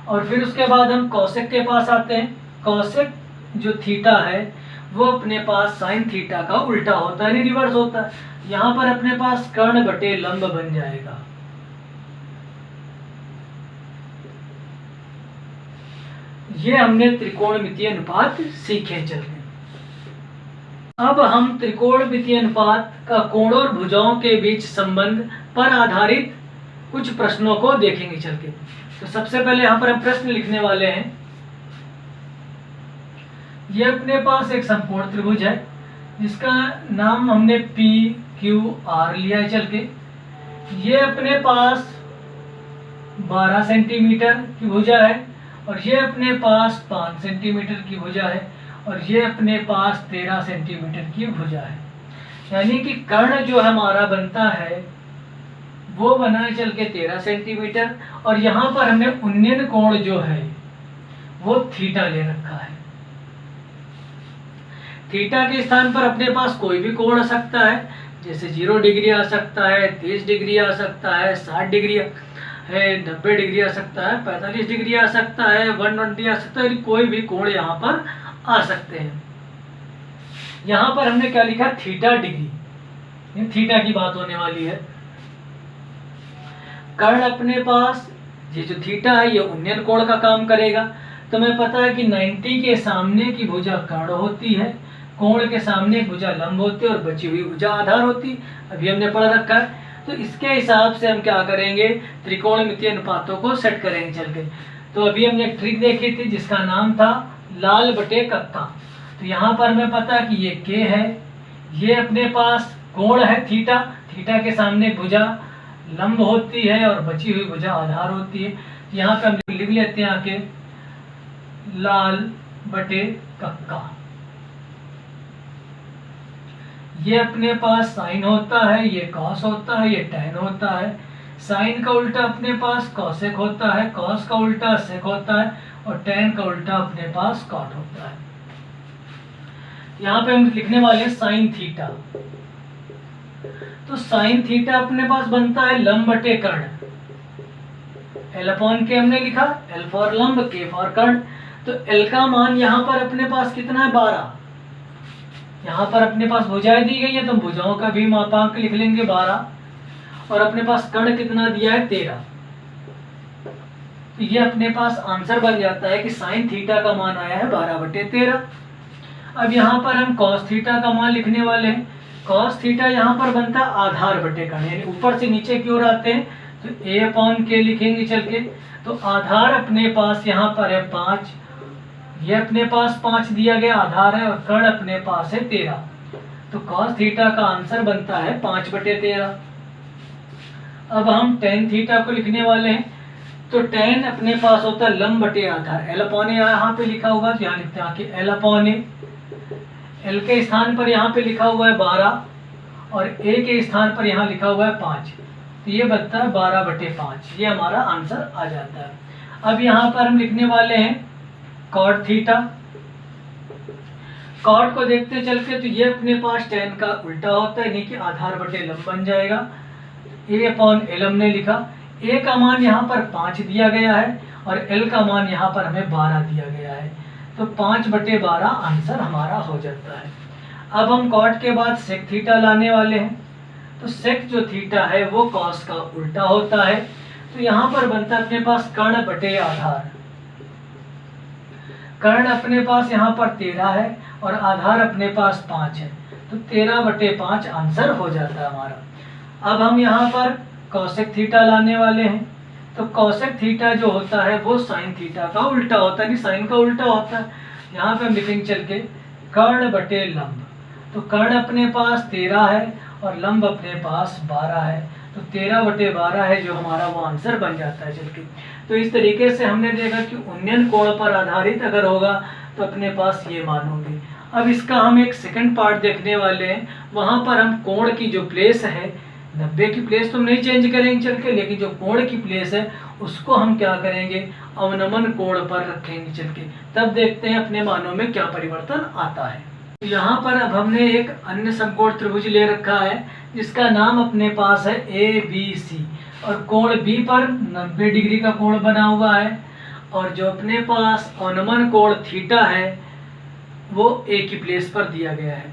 और फिर उसके बाद हम कौशिक के पास आते हैं। कौशिक जो थीटा है वो अपने पास साइन थीटा का उल्टा होता है, यानी रिवर्स होता है। यहाँ पर अपने पास कर्ण बटे लंब बन जाएगा। ये हमने त्रिकोणमितीय अनुपात सीखे चल के। अब हम त्रिकोणमितीय अनुपात का कोण और भुजाओं के बीच संबंध पर आधारित कुछ प्रश्नों को देखेंगे चल के। तो सबसे पहले यहाँ पर हम प्रश्न लिखने वाले हैं। ये अपने पास एक समकोण त्रिभुज है जिसका नाम हमने पी क्यू आर लिया है चल के। ये अपने पास 12 सेंटीमीटर की भुजा है, और ये अपने पास 5 सेंटीमीटर की भुजा है, और ये अपने पास 13 सेंटीमीटर की भुजा है। यानी कि कर्ण जो हमारा बनता है वो बना है चल के 13 सेंटीमीटर, और यहाँ पर हमने उन्नयन कोण जो है वो थीटा ले रखा है। थीटा के स्थान पर अपने पास कोई भी कोण आ सकता है, जैसे 0 डिग्री आ सकता है, 30 डिग्री आ सकता है, 60 डिग्री है, 90 डिग्री आ सकता है, 45 डिग्री आ सकता है, 120 आ सकता है, कोई भी कोण यहाँ पर आ सकते हैं। यहाँ पर हमने क्या लिखा, थीटा डिग्री, थीटा की बात होने वाली है। कर्ण अपने पास ये जो थीटा है ये उन्नयन कोण का काम करेगा। तो हमें पता है कि 90 के सामने की भुजा कर्ण होती है, कोण के सामने भुजा लंब होती है, और बची हुई भुजा आधार होती है। अभी हमने पढ़ रखा है। तो इसके हिसाब से हम क्या करेंगे, त्रिकोणमितीय अनुपातों को सेट करेंगे चल के। तो अभी हमने एक ट्रिक देखी थी जिसका नाम था लाल बटे कक्का। तो यहाँ पर हमें पता है कि ये के है, ये अपने पास कोण है थीटा, थीटा के सामने भुजा लंब होती है और बची हुई भुजा आधार होती है। यहाँ पे हम लिख लेते हैं आके लाल बटे कक्का। ये अपने पास साइन होता है, ये कॉस होता है, ये टैन होता है। साइन का उल्टा अपने पास कॉसेक होता है, कॉस का उल्टा सेक होता है और टैन का उल्टा अपने पास कॉट होता है। यहाँ पे हम लिखने वाले हैं साइन थीटा। तो साइन थीटा अपने पास बनता है लंब बटे कर्ण। एल अपॉन के हमने लिखा, एल फॉर लंब, के फॉर कर्ण। तो एल का मान यहाँ पर अपने पास कितना है 12। यहाँ पर अपने पास भुजाएं दी गई है तो भुजाओं का भी मापांक लिख लेंगे 12 और अपने पास कर्ण कितना दिया है 13। तो ये अपने पास आंसर बन जाता है कि साइन थीटा का मान आया है 12/13। अब यहाँ पर हम कॉस थीटा का मान लिखने वाले हैं। कॉस थीटा यहाँ पर बनता है आधार बटे कर्ण, यानी ऊपर से नीचे की ओर आते हैं तो ए अपॉन के लिखेंगे चल के। तो आधार अपने पास यहाँ पर है 5, ये अपने पास 5 दिया गया आधार है और कर्ण अपने पास है 13। तो कॉस थीटा का आंसर बनता है 5/13। अब हम टेन थीटा को लिखने वाले हैं। तो टेन अपने पास होता है लंब बटे आधार, एल अपॉन ए यहाँ पे लिखा होगा तो यहाँ लिखते हैं कि एल अपॉन ए। एल के स्थान पर यहाँ पे लिखा हुआ है 12 और ए के स्थान पर यहाँ लिखा हुआ है 5, तो ये बनता है 12/5। ये हमारा आंसर आ जाता है। अब यहाँ पर हम लिखने वाले हैं कॉट थीटा। कॉट को देखते चल के, तो ये अपने पास टेन का उल्टा होता है, यानी कि आधार बटे लंब बन जाएगा। ए अपॉन एल हमने लिखा, ए का मान यहाँ पर 5 दिया गया है और एल का मान यहाँ पर हमें 12 दिया गया है, तो 5/12 आंसर हमारा हो जाता है। अब हम कॉट के बाद सेक थीटा लाने वाले हैं। तो सेक जो थीटा है वो कॉस का उल्टा होता है, तो यहाँ पर बनता है अपने पास कर्ण बटे आधार। कर्ण अपने पास यहाँ पर 13 है और आधार अपने पास 5 है, तो 13/5 आंसर हो जाता है हमारा। अब हम यहाँ पर कॉसेक थीटा लाने वाले हैं। तो कॉसेक थीटा जो होता है वो साइन थीटा का उल्टा होता है, नहीं साइन का उल्टा होता है। यहाँ पे हम लिखेंगे चल के कर्ण बटे लंब। तो कर्ण अपने पास 13 है और लंब अपने पास 12 है, तो 13/12 है जो हमारा वो आंसर बन जाता है चल के। तो इस तरीके से हमने देखा कि उन्नयन कोण पर आधारित अगर होगा तो अपने पास ये मान होंगे। अब इसका हम एक सेकंड पार्ट देखने वाले हैं। वहाँ पर हम कोण की जो प्लेस है 90 की प्लेस तो हम नहीं चेंज करेंगे चल के, लेकिन जो कोण की प्लेस है उसको हम क्या करेंगे अवनमन कोण पर रखेंगे चल के। तब देखते हैं अपने मानों में क्या परिवर्तन आता है। यहाँ पर अब हमने एक अन्य समकोण त्रिभुज ले रखा है जिसका नाम अपने पास है ABC और कोण B पर 90 डिग्री का कोण बना हुआ है और जो अपने पास अवनमन कोण थीटा है वो A की प्लेस पर दिया गया है।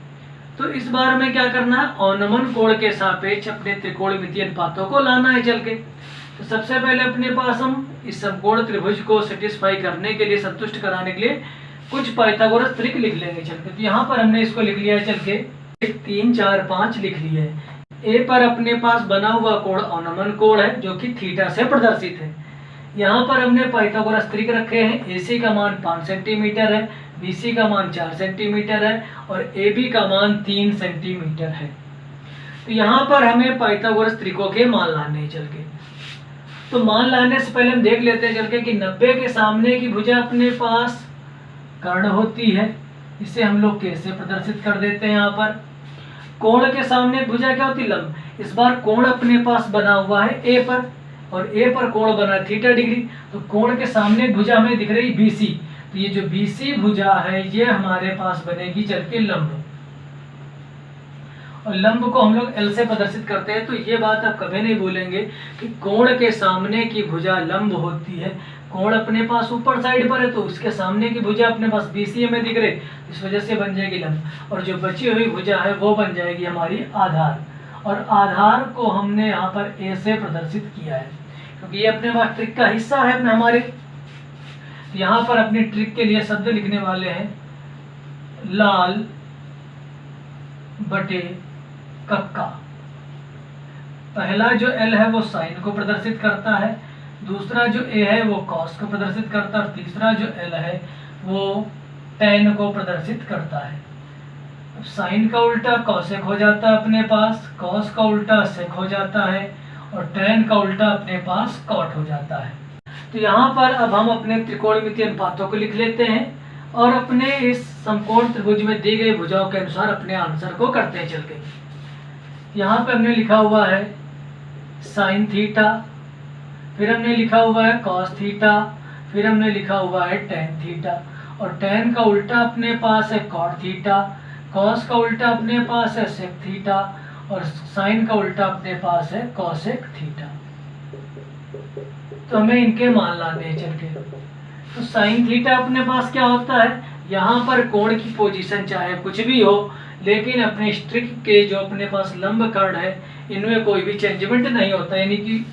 तो इस बार हमें क्या करना है अवनमन कोण के सापेक्ष अपने त्रिकोणमितीय अनुपातों को लाना है चल के। तो सबसे पहले अपने पास हम इस समकोण त्रिभुज को सेटिस्फाई करने के लिए, संतुष्ट कराने के लिए कुछ पाइथागोरस त्रिक लिख लेंगे चल के। तो यहाँ पर हमने इसको लिख लिया है चल के 3 4 5 लिख लिया है। ए पर अपने पास बना हुआ कोण अवनमन कोण है जो कि थीटा से प्रदर्शित है। यहाँ पर हमने पाइथागोरस त्रिक रखे हैं। AC का मान 5 सेंटीमीटर है, BC का मान 4 सेंटीमीटर है और AB का मान 3 सेंटीमीटर है। तो यहाँ पर हमें पाइथागोरस त्रिकों के मान लाने चल के। तो मान लाने से पहले हम देख लेते हैं चल के कि 90 के सामने की भुजा अपने पास कर्ण होती है, इसे हम लोग कैसे प्रदर्शित कर देते हैं। यहाँ पर कोण के सामने भुजा क्या होती है लंब। इस बार कोण अपने पास बना हुआ है A पर और A पर कोण बना है थीटा डिग्री, तो कोण के सामने भुजा हमें दिख रही BC। तो ये जो BC भुजा है ये हमारे पास बनेगी चल के लंब और लंब को हम लोग L से प्रदर्शित करते हैं। तो ये बात आप कभी नहीं भूलेंगे कि कोण के सामने की भुजा लंब होती है। कोण अपने पास ऊपर साइड पर है तो उसके सामने की भुजा अपने पास BC हमें दिख रही, इस वजह से बन जाएगी लंब और जो बची हुई भुजा है वो बन जाएगी हमारी आधार। और आधार को हमने यहाँ पर A से प्रदर्शित किया है क्योंकि ये अपने पास ट्रिक का हिस्सा है अपने हमारे। यहाँ पर अपने ट्रिक के लिए शब्द लिखने वाले हैं लाल बटे कक्का। पहला जो L है वो साइन को प्रदर्शित करता है, दूसरा जो A है वो कॉस को प्रदर्शित करता है और तीसरा जो L है वो टैन को प्रदर्शित करता है। अब साइन का उल्टा कॉसेक हो जाता है अपने पास, कॉस का उल्टा सेक हो जाता है और टैन का उल्टा अपने पास कॉट हो जाता है। तो यहाँ पर अब हम अपने त्रिकोणमितीय अनुपातों को लिख लेते हैं। और अपने इस समकोण त्रिभुज में दी गई भुजाओं के अनुसार अपने आंसर को करते हैं चल के। यहाँ पे हमने लिखा हुआ है साइन थीटा, फिर हमने लिखा हुआ है कॉस थीटा, फिर हमने लिखा हुआ है टेन थीटा, और टेन का उल्टा अपने पास है कॉट थीटा, कॉस का उल्टा अपने पास है सेक थीटा, और साइन का उल्टा अपने पास है कॉसेक थीटा। तो हमें इनके मान लाने हैं चल के। तो साइन थीटा अपने पास क्या होता है, यहाँ पर कोण की पोजीशन चाहे कुछ भी हो, लेकिन अपने स्ट्रिक के जो अपने पास लंब कर्ण है इनमें कोई भी चेंजमेंट नहीं होता, यानी कि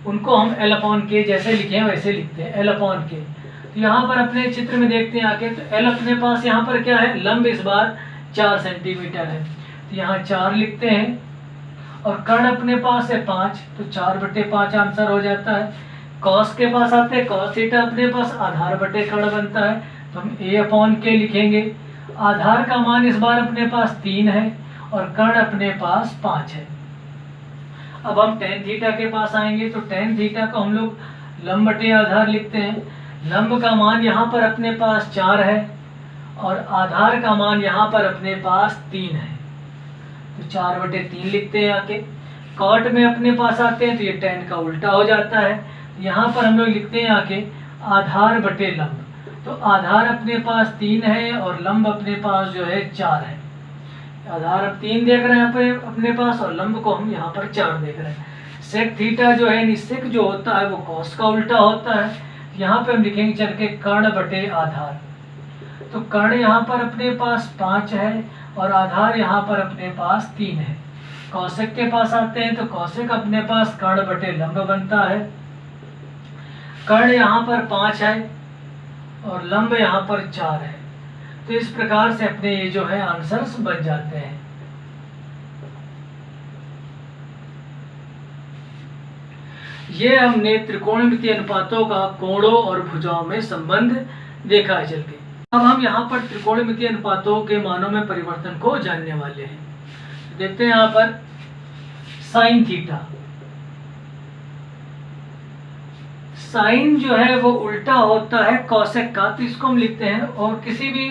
उनको हम एल अपॉन के जैसे लिखे हैं वैसे लिखते हैं, एल अपॉन के। तो यहाँ पर अपने चित्र में देखते हैं आके, तो एल अपने पास यहाँ पर क्या है, लंब इस बार 4 सेंटीमीटर है, तो यहाँ 4 लिखते हैं, और कर्ण अपने पास है 5, तो 4/5 आंसर हो जाता है। कॉस के पास आते हैं, कॉस थीटा अपने पास आधार बटे कर्ण बनता है, तो हम ए अपॉन के लिखेंगे। आधार का मान इस बार अपने पास 3 है और कर्ण अपने पास 5 है। अब हम टेन थीटा के पास आएंगे, तो टेन थीटा को हम लोग लंब बटे आधार लिखते हैं। लंब का मान यहाँ पर अपने पास 4 है और आधार का मान यहाँ पर अपने पास 3 है, तो 4/3 लिखते हैं आके। कॉट में अपने पास आते हैं तो ये टेन का उल्टा हो जाता है, यहाँ पर हम लोग लिखते हैं आके आधार बटे लंब। तो आधार अपने पास 3 है और लंब अपने पास जो है 4 है। आधार अब 3 देख रहे हैं यहाँ पे अपने पास, और लंब को हम यहाँ पर 4 देख रहे हैं। सेक थीटा जो है, सेक जो होता है वो कॉस का उल्टा होता है। यहाँ पे हम लिखेंगे चल के कर्ण बटे आधार। तो कर्ण यहाँ पर अपने पास 5 है और आधार यहाँ पर अपने पास 3 है। कौशिक के पास आते हैं, तो कौशिक अपने पास कर्ण बटे लंब बनता है। कर्ण यहाँ पर 5 है और लंब यहाँ पर 4 है। तो इस प्रकार से अपने ये जो है आंसर्स बन जाते हैं। ये हमने त्रिकोणमितीय अनुपातों का कोणों और भुजाओं में संबंध देखा है चल के। अब हम यहाँ पर त्रिकोणमितीय अनुपातों के मानों में परिवर्तन को जानने वाले हैं। देखते हैं यहाँ पर साइन थीटा। साइन जो है वो उल्टा होता है कॉसेक का, तो इसको हम लिखते हैं, और किसी भी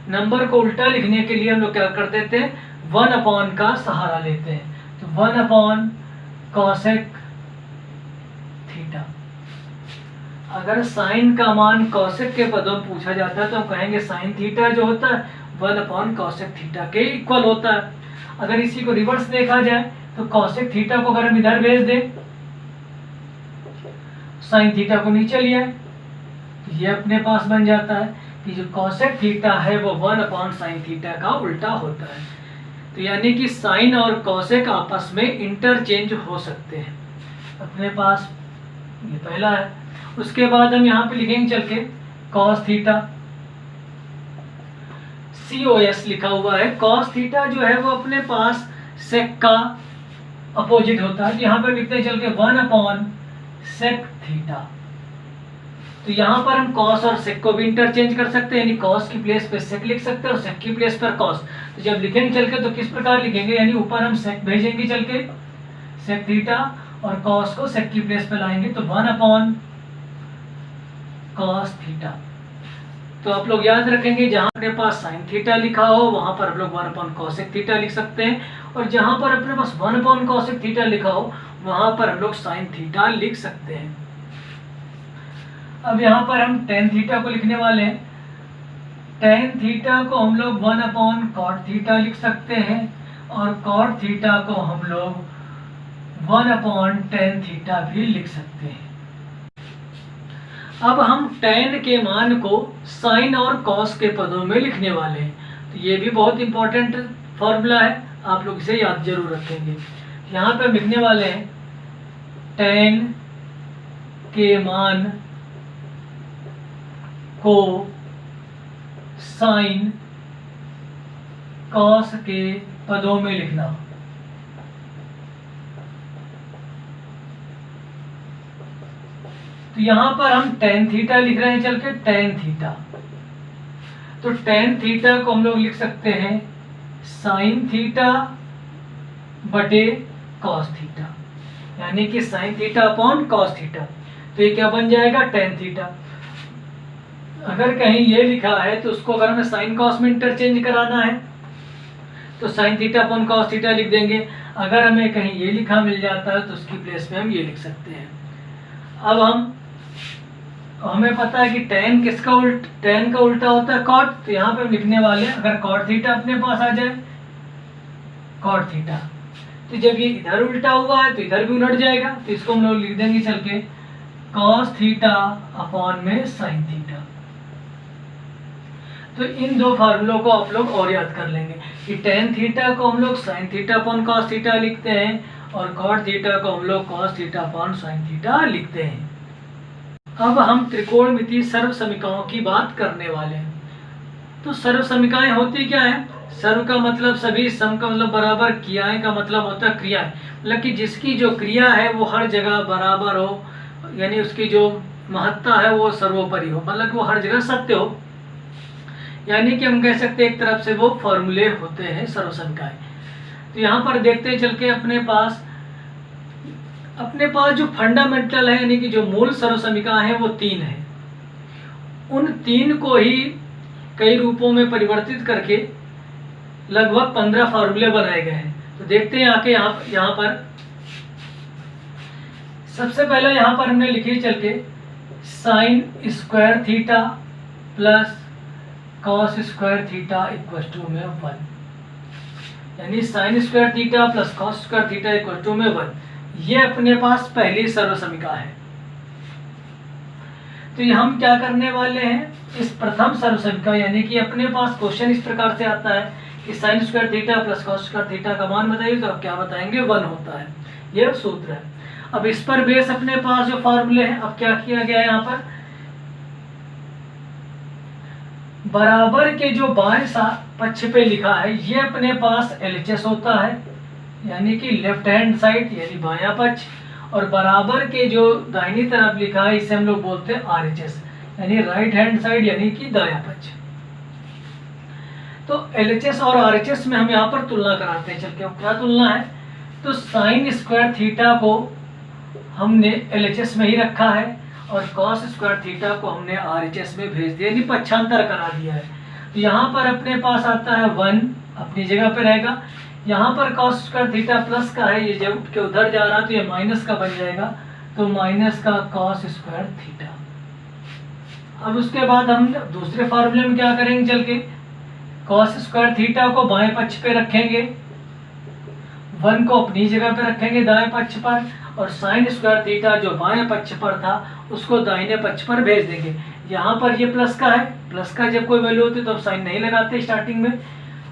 नंबर को उल्टा लिखने के लिए हम लोग क्या कर देते हैं, 1 का सहारा लेते हैं। तो 1 कॉसेक थीटा। अगर साइन का मान कॉसेक के पदों में पूछा जाता है तो हम कहेंगे साइन थीटा जो होता है 1 कॉसेक थीटा के इक्वल होता है। अगर इसी को रिवर्स देखा जाए तो कॉसेक थीटा को अगर हम इधर भेज दें, साइन थीटा को नीचे लिया, तो ये अपने पास बन जाता है कि जो कॉसेक थीटा है वो 1 साइन थीटा का उल्टा होता है। तो यानी कि साइन और कॉसेक आपस में इंटरचेंज हो सकते हैं। अपने पास ये पहला है। उसके बाद हम यहाँ पे लिखेंगे चल के कॉस थीटा, COS लिखा हुआ है। कॉस थीटा जो है वो अपने पास सेक का अपोजिट होता है। यहाँ पे लिखते हैं चल के 1 सेक थीटा। तो यहाँ पर हम कॉस और सेक को भी इंटरचेंज कर सकते हैं, यानी कॉस की प्लेस पे सेक लिख सकते हैं और सेक की प्लेस पर कॉस। तो जब लिखेंगे चल के तो किस प्रकार लिखेंगे, यानी ऊपर हम सेक भेजेंगे चल के सेक थीटा और कॉस को सेक की प्लेस पे लाएंगे, तो 1 कॉस थीटा। तो आप लोग याद रखेंगे जहां अपने पास साइन थीटा लिखा हो वहां पर आप लोग 1 कॉसेक थीटा लिख सकते हैं, और जहां पर अपने पास 1 कॉसेक थीटा लिखा हो वहां पर हम लोग साइन थीटा लिख सकते हैं। अब यहाँ पर हम टेन थीटा को लिखने वाले हैं। टेन थीटा को हम लोग 1 कॉट थीटा लिख सकते हैं, और कॉट थीटा को हम लोग 1 टेन थीटा भी लिख सकते हैं। अब हम टेन के मान को साइन और कॉस के पदों में लिखने वाले हैं। तो ये भी बहुत इंपॉर्टेंट फॉर्मूला है, आप लोग इसे याद जरूर रखेंगे। यहाँ पे हम लिखने वाले हैं टेन के मान को साइन कॉस के पदों में लिखना। तो यहां पर हम टेन थीटा लिख रहे हैं चल के टेन थीटा। तो टेन थीटा को हम लोग लिख सकते हैं साइन थीटा बटे कॉस थीटा, यानी कि sine theta upon cos theta. तो ये क्या बन जाएगा, टेन थीटा। अगर कहीं ये लिखा है तो उसको अगर हमें साइन कॉस में इंटरचेंज कराना है तो sine theta upon cos theta लिख देंगे। अगर हमें कहीं ये लिखा मिल जाता है तो उसकी प्लेस में हम ये लिख सकते हैं। अब हमें पता है कि tan का उल्टा होता है कॉट, तो यहाँ पे हम लिखने वाले हैं अगर कॉट थीटा अपने पास आ जाए कॉट थीटा, तो जब ये इधर उल्टा हुआ है तो इधर भी उलट जाएगा, तो इसको हम लोग लिख देंगे चल के कॉस थीटा अपॉन में साइन थीटा। तो इन दो फार्मूलों को आप लोग और याद कर लेंगे कि tan थीटा को हम लोग sine theta upon cos theta लिखते हैं और कॉट थीटा को हम लोग cos theta upon sine theta लिखते हैं। अब हम त्रिकोणमितीय सर्व समीकरणों की बात करने वाले हैं। तो सर्व समीकरण होती क्या है? सर्व का मतलब सभी, सम का मतलब बराबर, क्रियाएं का मतलब होता है क्रियाएं, मतलब कि जिसकी जो क्रिया है वो हर जगह बराबर हो, यानी उसकी जो महत्ता है वो सर्वोपरि हो, मतलब कि वो हर जगह सत्य हो। यानी कि हम कह सकते हैं एक तरफ से वो फॉर्मूले होते हैं सर्व समीकरण। तो यहाँ पर देखते चल के अपने पास जो फंडामेंटल है यानी कि जो मूल सर्व समीकरण है वो 3 है। उन 3 को ही कई रूपों में परिवर्तित करके लगभग 15 फार्मूले बनाए गए हैं। तो देखते हैं आके यहाँ पर सबसे पहले यहाँ पर हमने लिखी चल के sine square theta plus cos square theta equal to में 1, यानी sine square theta plus cos square theta equal to में 1। ये अपने पास पहली सर्व समीकरण है। तो ये हम क्या करने वाले हैं, इस प्रथम सर्व समीकरण यानी कि अपने पास क्वेश्चन इस प्रकार से आता है कि sign square theta plus cos square theta का मान बताइए, तो आप क्या बताएंगे 1 होता है। यह सूत्र है। अब इस पर बेस अपने पास जो फार्मूले हैं, अब क्या किया गया है यहाँ पर बराबर के जो बाएं पक्ष पे लिखा है ये अपने पास LHS होता है, यानी कि लेफ्ट हैंड साइड यानी बायां पक्ष, और बराबर के जो दाहिनी तरफ लिखा है इसे हम लोग बोलते हैं RHS यानी राइट हैंड साइड यानी कि दायां पक्ष। तो LHS और RHS में हम यहाँ पर तुलना कराते हैं। चल के क्या तुलना है, तो साइन स्क्वायर थीटा को हमने LHS में ही रखा है और कॉस स्क्वायर थीटा को हमने RHS में भेज दिया, यानी पक्षांतर करा दिया है। तो यहाँ पर अपने पास आता है 1 अपनी जगह पे रहेगा, यहाँ पर कॉस स्क्वायर थीटा प्लस का है, ये जब उठ के उधर जा रहा तो ये माइनस का बन जाएगा, तो माइनस का कॉस स्क्वायर थीटा। अब उसके बाद हम दूसरे फार्मूले में क्या करेंगे, चल के कॉस स्क्वायर थीटा को बाएं पक्ष पे रखेंगे, 1 को अपनी जगह पे रखेंगे दाएं पक्ष पर, और साइन स्क्वायर थीटा जो बाएं पक्ष पर था उसको दाहिने पक्ष पर भेज देंगे। यहाँ पर ये प्लस का है, प्लस का जब कोई वैल्यू होती तो अब साइन नहीं लगाते स्टार्टिंग में,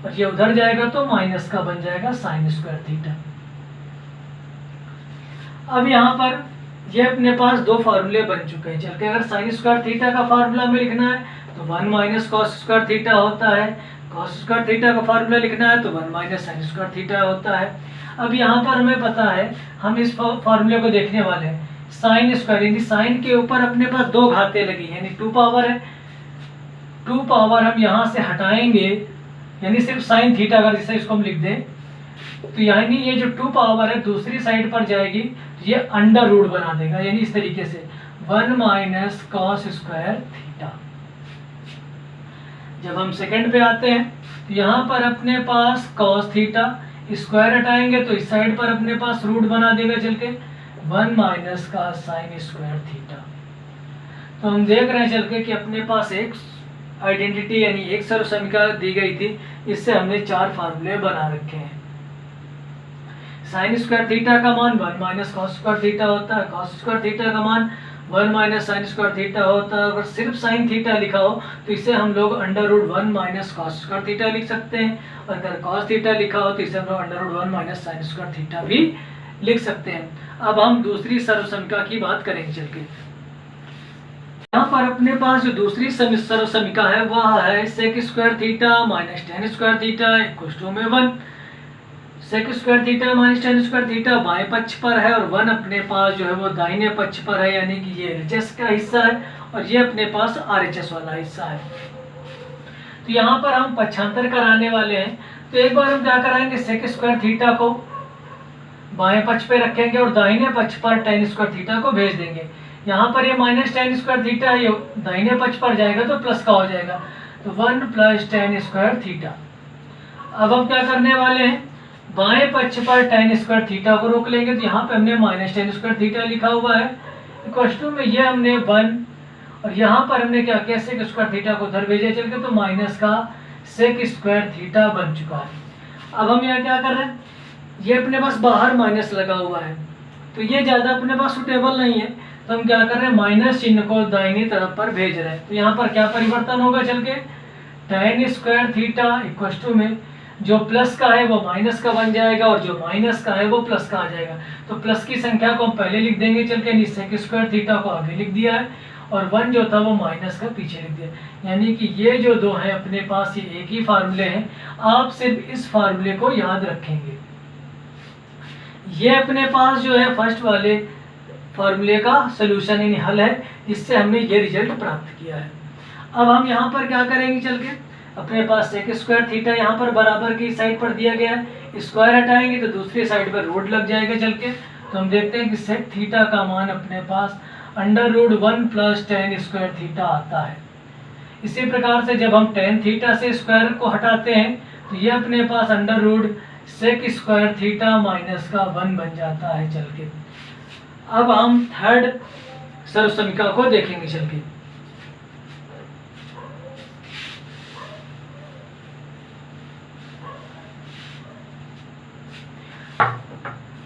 और ये उधर जाएगा तो माइनस का बन जाएगा साइन स्क्वायर थीटा। अब यहाँ पर ये अपने पास दो फार्मूले बन चुके हैं। चल के अगर साइन स्क्वायर थीटा का फार्मूला में लिखना है तो 1 माइनस कॉस स्क्वायर थीटा होता है, कॉस स्क्वायर थीटा का फार्मूला लिखना है तो 1 माइनस साइन स्क्वायर थीटा होता है। अब यहाँ पर हमें पता है, हम इस फार्मूले को देखने वाले हैं, साइन स्क्वायर यानी साइन के ऊपर अपने पास 2 घातें लगी यानी 2 पावर है, 2 पावर हम यहाँ से हटाएंगे यानी सिर्फ साइन थीटा, अगर जैसे इसको हम लिख दें तो यानी ये जो 2 पावर है दूसरी साइड पर जाएगी तो ये अंडर रूट बना देगा, यानी इस तरीके से 1 माइनस कॉस स्क्वायर थीटा। जब हम सेकंड पे आते हैं तो यहाँ पर अपने पास कॉस थीटा, स्क्वायर हटाएंगे तो इस साइड पर अपने पास रूट बना देगा चल के 1 माइनस का साइन स्क्वायर थीटा। तो हम देख रहे हैं चल के कि अपने पास एक आइडेंटिटी यानी एक सर्व समीकरण दी गई थी, इससे हमने 4 फार्मूले बना रखे हैं। साइन स्क्वायर थीटा का मान 1 माइनस कॉस स्क्वायर थीटा होता है, कॉस स्क्वायर थीटा का मान 1 माइनस साइन स्क्वायर थीटा होता है। अगर सिर्फ साइन थीटा लिखा हो तो इसे हम लोग under root 1 minus cos square theta लिख सकते हैं, और अगर कॉस थीटा लिखा हो तो इसे हम लोग under root 1 minus sine square theta भी लिख सकते हैं। अब हम दूसरी सर्व समीकरण की बात करेंगे चल के। यहाँ पर अपने पास जो दूसरी सर्व समीकरण है वह है sec square theta minus tan square theta equal to में 1। Sec square theta minus tan square theta बाएं पक्ष पर है और 1 अपने पास जो है वो दाहिने पक्ष पर है, यानी कि ये LHS का हिस्सा है और ये अपने पास RHS वाला हिस्सा है। तो यहाँ पर हम पक्षांतर कराने वाले हैं। तो एक बार हम क्या कराएंगे, सेक स्क्वायर थीटा को बाएं पक्ष पे रखेंगे और दाहिने पक्ष पर टेन स्क्वायर थीटा को भेज देंगे। यहाँ पर ये माइनस टेन स्क्वायर थीटा ये दाहिने पक्ष पर जाएगा तो प्लस का हो जाएगा, तो 1 प्लस टेन स्क्वायर थीटा। अब हम क्या करने वाले हैं, बाएं पक्ष पर टेन स्क्वायर थीटा को रोक लेंगे, तो यहाँ पे हमने माइनस टेन स्क्वायर थीटा लिखा हुआ है, इक्वल में ये हमने 1 और यहाँ पर हमने क्या किया सेक स्क्वायर थीटा को उधर भेजा चल के, तो माइनस का सेक स्क्वायर थीटा बन चुका है। अब हम यहाँ क्या कर रहे हैं, ये अपने पास बाहर माइनस लगा हुआ है तो ये ज़्यादा अपने पास सुटेबल नहीं है, तो हम क्या कर रहे हैं माइनस चिन्ह को दाहिनी तरफ पर भेज रहे हैं। तो यहाँ पर क्या परिवर्तन होगा चल के, टेन स्क्वायर थीटा इक्वल में जो प्लस का है वो माइनस का बन जाएगा और जो माइनस का है वो प्लस का आ जाएगा। तो प्लस की संख्या को हम पहले लिख देंगे चल के, सेक स्क्वायर थीटा को आगे लिख दिया है और 1 जो था वो माइनस का पीछे लिख दिया, यानी कि ये जो दो हैं अपने पास ये एक ही फार्मूले हैं। आप सिर्फ इस फार्मूले को याद रखेंगे। ये अपने पास जो है फर्स्ट वाले फार्मूले का सोल्यूशन यानी हल है, जिससे हमने ये रिजल्ट प्राप्त किया है। अब हम यहाँ पर क्या करेंगे चल के, अपने पास सेक स्क्वायर थीटा यहाँ पर बराबर की साइड पर दिया गया है, स्क्वायर हटाएंगे तो दूसरी साइड पर रूट लग जाएगा चल के। तो हम देखते हैं कि सेक थीटा का मान अपने पास under root 1 plus tan square theta आता है। इसी प्रकार से जब हम टेन थीटा से स्क्वायर को हटाते हैं तो ये अपने पास under root sec square theta minus का 1 बन जाता है चल के। अब हम थर्ड सर्वसमीका को देखेंगे चल के।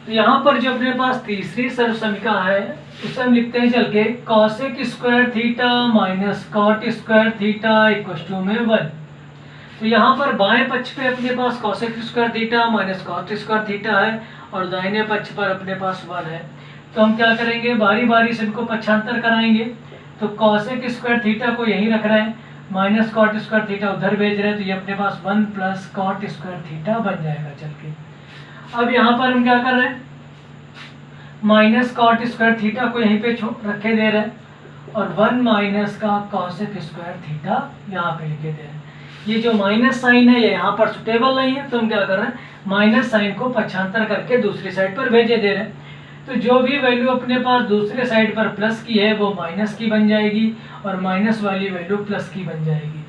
तो यहाँ पर जो अपने पास तीसरी सर्वसमीका है उसे हम लिखते हैं चल के cosec square theta minus cot square theta equal में 1। तो यहाँ पर बाएं पक्ष पे अपने पास cosec square theta minus cot square theta है और दाहिने पक्ष पर अपने पास 1 है। तो हम क्या करेंगे, बारी बारी से इनको पक्षांतर कराएंगे। तो कॉसेक स्क्वायर थीटा को यहीं रख रहे हैं, माइनस कॉट स्क्वायर थीटा उधर भेज रहे हैं, तो ये अपने पास 1 प्लस कॉट स्क्वायर थीटा बन जाएगा चल के। अब यहाँ पर हम क्या कर रहे हैं, माइनस कॉट स्क्वायर थीटा को यहीं पे रखे दे रहे हैं और 1 माइनस का कॉसेक स्क्वायर थीटा यहाँ पे लिखे दे रहे हैं। ये जो माइनस साइन है ये यहाँ पर सुटेबल नहीं है, तो हम क्या कर रहे हैं माइनस साइन को पक्षांतर करके दूसरी साइड पर भेजे दे रहे हैं। तो जो भी वैल्यू अपने पास दूसरे साइड पर प्लस की है वो माइनस की बन जाएगी और माइनस वाली वैल्यू प्लस की बन जाएगी।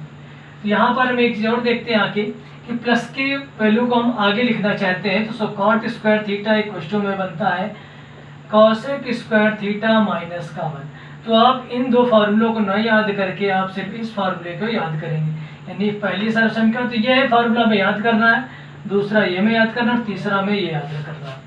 तो यहाँ पर हम एक चीज़ और देखते हैं आगे कि प्लस की वैल्यू को हम आगे लिखना चाहते हैं, तो कॉट स्क्वायर थीटा इक्वल में बनता है कॉसेक स्क्वायर थीटा माइनस का 1। तो आप इन दो फार्मूलों को न याद करके आप सिर्फ इस फार्मूले को याद करेंगे, यानी पहली सर्वसमीका तो ये है फार्मूला में याद करना है, दूसरा ये में याद करना है, तीसरा में ये याद करना है।